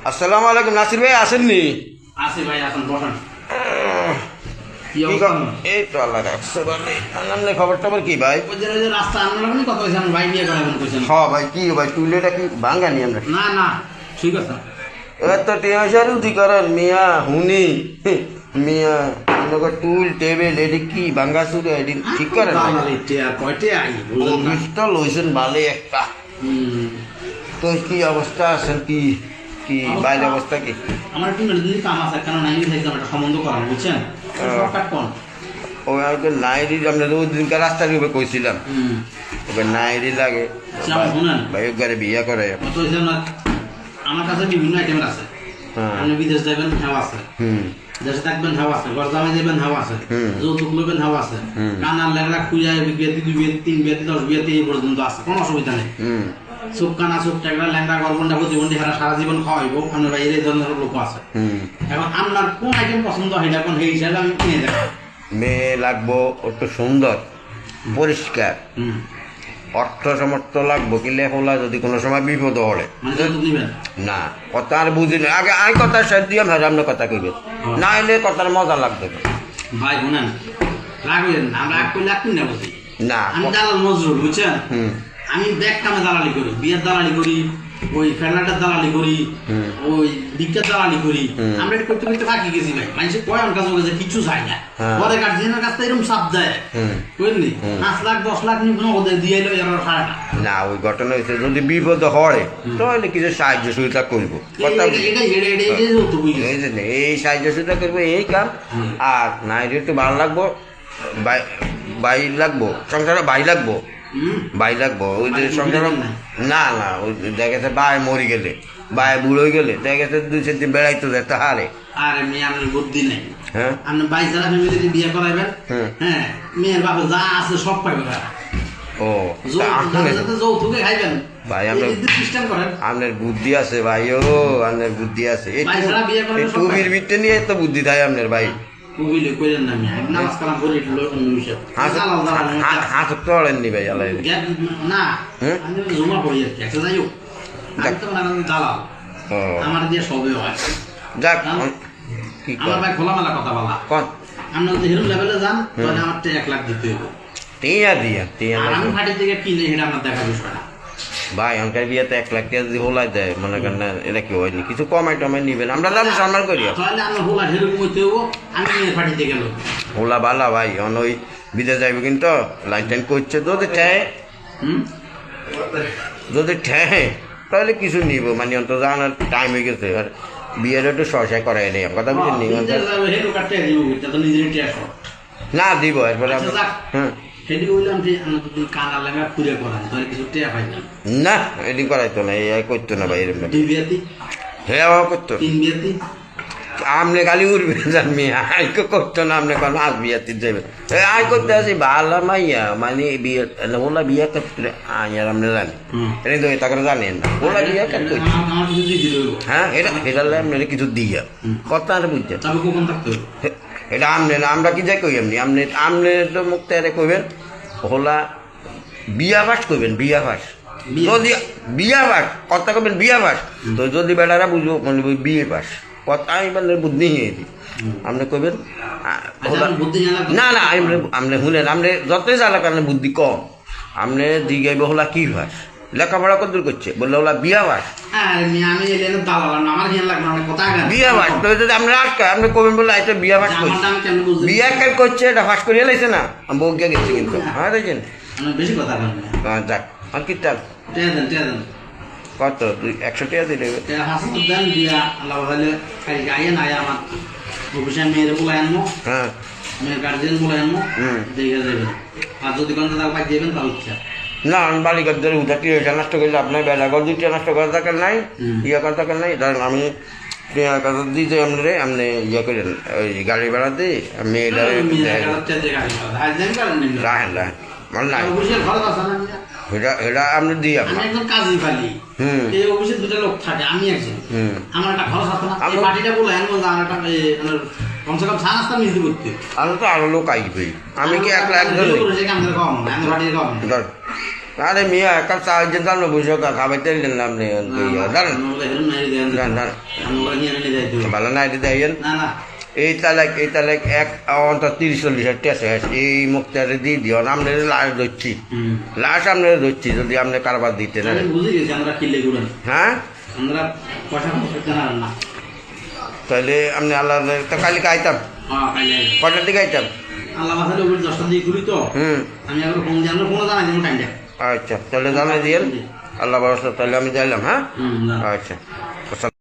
আসসালামু আলাইকুম। নাসির ভাই আসেননি? আসি ভাই, এখন বসেন। কি কি অবস্থা? এই তো আল্লাহ রাখছে ভাই। আনন্দের খবর টবর কি ভাই? ওই যে রাস্তা আন্দোলন কথা কইছেন, ভাই বিয়ে করাবেন কইছেন। হ্যাঁ ভাই, কি ভাই টুলেটা কি ভাঙ্গা নি আমরা? না না, ঠিক আছে। এবার তো টেনশন উঠি করেন মিয়া হুনি মিয়া আপনাকে টুল টেবিল এটি কি ভাঙ্গা চুরে এটি ঠিক করেন না? কয়টে আই বুঝলেন না? তো লইছেন ভালোই একটা। তো কি অবস্থা আছেন? কি কি বাইরের অবস্থা কি? আমার একটু মেডিকেল কাম আছে, কারণ আমি একদম একটা সম্বন্ধ করানো, বুঝছেন? শর্টকাট কোন ওই আমাকে নাইরি আমরা ওই দিনকার রাস্তার উপরে কইছিলাম ওকে নাইরি লাগে শুনেন ভাই ঘরে বিয়ে করে। তো আমার কাছে বিভিন্ন আইটেমের আছে। আপনি বিদেশ যাবেন, হ্যাঁ আছে। দেশে থাকবেন, হাওয়া আছে। ঘর জামাই যাবেন, হাওয়া আছে। যৌতুক লইবেন, হাওয়া আছে। কানার লেগড়া খুঁজা বিয়েতে, 2 বিয়েতে, 3 বিয়েতে, 10 বিয়েতে এই পর্যন্ত আছে, কোনো অসুবিধা নেই। চোখ কানা, চোখ টেকরা, ল্যাংড়া, গর্বন্ডা, প্রতিবন্ধী হারা সারা জীবন খাওয়াইব। আপনার বাইরে এই ধরনের লোক আছে। এখন আপনার কোন আইটেম পছন্দ হয়, এখন সেই হিসাবে আমি কিনে দেবো। মেয়ে লাগবো একটু সুন্দর, পরিষ্কার, অর্থ সমর্থ লাগবো। কি লেখলা যদি কোনো সময় বিপদ হলে না কথা আর বুঝি না। আগে আই কথা সাথ দিয়ে ভাই আপনার কথা কইবে, না এলে কথার মজা লাগবে ভাই। শুনেন, রাখবেন আমরা এক করলে এক কিনে বসি না। আমি দালাল নজরুল, বুঝছেন? আমি ব্যাগ কামে দালালি করি, বিয়ের দালালি করি, ওই ফেরনাটার দালালি করি, ওই দিকটার দালালি করি। আমরা এটা করতে করতে বাকি গেছি ভাই। মানুষের কয় আমার কাছে বলেছে কিছু চাই না, পরে গার্জিয়ানের কাছে এরকম চাপ দেয়, বুঝলি? 5 লাখ 10 লাখ নগদে দিয়ে এলো, এর ছাড়ে না। না ওই ঘটনা হয়েছে, যদি বিপদ হয় তাহলে কিছু সাহায্য সুবিধা করবো। কথা এই সাহায্য সুবিধা করবো, এই কাম। আর না একটু ভালো লাগবো, বাইর লাগবো, সংসারে ভাই লাগবো, ভাই লাগবো। ওই যে সংসার না না ওই দেখা গেছে ভাই মরি গেলে, ভাই বুড়ো হয়ে গেলে দেখা গেছে 2 দিন বেড়াইতো যেতে হারে। আরে মেয়ে আপনার বুদ্ধি নেই। হ্যাঁ, আপনি ভাই যারা ফ্যামিলিতে বিয়ে করাইবেন, হ্যাঁ, মেয়ের বাবা যা আছে সব পাইবে। ও যৌতুকে খাইবেন ভাই, আপনার বুদ্ধি আছে ভাই। ও আপনার বুদ্ধি আছে, টুবির ভিতরে নিয়ে তো বুদ্ধি দেয় আপনার ভাই। হাত তো অড়েননি ভাই আলাই না, আমার দিয়ে সবে হয়। যাক, আমার ভাই খোলামেলা কথা বলা, আপনি যদি হেরম লেভেলে যান তাহলে আমার 1 লাখ দিতে হবে। আমি ফাটির থেকে কিনে সেটা আমার দেখা বিষয় না ভাই। অনকার বিয়েতে 1 লাখ টাকা যদি হোলাই দেয় মনে করেন না, এটা কি হয়নি? কিছু কমাই টমাই নিবেন, আমরা দাম সম্মান করি। তাহলে আমরা হোলা সেরকম হইতে হবো, আমি মেয়ের ফাটিতে গেল হোলা বালা ভাই। ওই বিদেশ যাইবে কিন্তু লাইন টাইন করছে, যদি ঠেয় যদি ঠেয় তাহলে কিছু নিব, মানে অন্তত জানার টাইম হয়ে গেছে। আর বিয়ের একটু সহসায় করাই নেই, কথা বুঝছেন নি? না দিব এরপরে হ্যাঁ না, এটি করাইতো না, এই করতো না ভাই। এরকম হ্যাঁ করতো, আপনি খালি উঠবে জানমি, আই করতো না। আপনি কারণ আজ বিয়াতে যাবে, আই করতে আসি ভালো মাইয়া, মানে বিয়ে ওলা বিয়ে করতে আই আর আপনি জানি এটা তো এটা করে জানেন না। ওলা বিয়ে করতে হ্যাঁ, এটা এটা আপনার কিছু দিয়া কথা আর বুঝছেন। এটা আমনে না, আমরা কি যাই কই এমনি আমনে আমনে তো মুক্ত এরে কইবেন হোলা বিয়া বাস কইবেন, বিয়া বাস। যদি বিয়া বাস কথা কইবেন বিয়া বাস, তো যদি বেটারা বুঝবো মানে বিয়ে বাস কথা আমি বললে বুদ্ধি নিয়ে দিই। আপনি কইবেন না না, আপনি শুনেন, আপনি যতই জ্বালা কারণে বুদ্ধি কম। আপনি দিগাইব হলা কি ভাস, লেখাপড়া কত দূর করছে বললে ওলা বিয়া বাস, বিয়া বাস। তো যদি আপনি আটকায় আপনি কবেন বললে এটা বিয়া বাস করছে, বিয়া কাজ করছে, এটা ফাঁস করিয়ে লাইছে না। আমি বউ গিয়ে গেছি কিন্তু হ্যাঁ দেখছেন বেশি কথা যাক। আর কি চাল কত 100 টাকা দিলে মেয়ের বলে আনবো, হ্যাঁ মেয়ের গার্জিয়ান বলে আনবো, দেখে যাবেন। আর যদি কোনো টাকা পাই দেবেন তাও ইচ্ছা না। আমি বালিকাদের উঠাটি এটা নষ্ট করলে আপনার বেলাগর 2টা নষ্ট করার দরকার নাই, ইয়ে করার দরকার নাই। ধরেন আমি দিতে আপনারে আপনি ইয়ে করেন ওই গাড়ি ভাড়াতে মেয়েটা রাখেন রাখেন মানে নাই এটা এটা আপনি দিই আপনার একজন কাজী পালি এই অফিসে 2টা লোক থাকে, আমি একজন। আমার একটা খরচ আছে না, এই পার্টিটা বলে আনবো যে আমার একটা কমসে কম সানাস্তা মিলতে করতে। আমি তো আরো লোক আইবে, আমি কি একলা একজন আরে মিয়া এক কাপ চা হয়েছেন সামনে বসে খাবার তেল দিন আপনি দাঁড়ান ভালো না এটা দেন এই তালাক এক অন্তর 30-40 টেসে এই মুক্তারে দিয়ে দিও আমরা লাশ ধরছি লাশ আমরা ধরছি যদি আপনি কারবার দিতে না হ্যাঁ তাহলে আপনি আল্লাহ তো কালকে আইতাম কটার দিকে আইতাম আচ্ছা তাহলে জানাই দিয়েন আল্লাহ ভরসা তাহলে আমি যাইলাম হ্যাঁ আচ্ছা